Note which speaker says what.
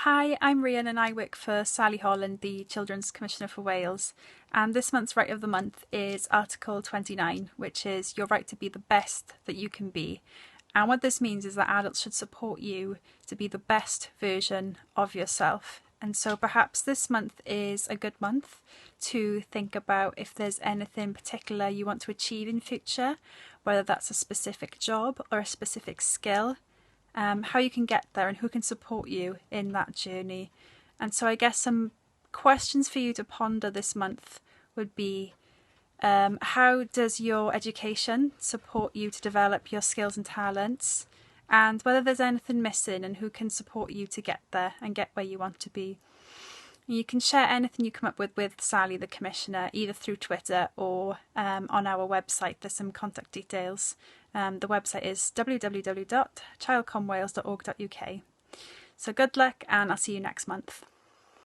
Speaker 1: Hi, I'm Rhian and I work for Sally Holland, the Children's Commissioner for Wales. And this month's Right of the Month is Article 29, which is your right to be the best that you can be. And what this means is that adults should support you to be the best version of yourself. And so perhaps this month is a good month to think about if there's anything particular you want to achieve in future, whether that's a specific job or a specific skill. How you can get there and who can support you in that journey. And so I guess some questions for you to ponder this month would be how does your education support you to develop your skills and talents, and whether there's anything missing and who can support you to get there and get where you want to be. You can share anything you come up with Sally, the Commissioner, either through Twitter or on our website. There's some contact details. The website is www.childcomwales.org.uk. So good luck, and I'll see you next month.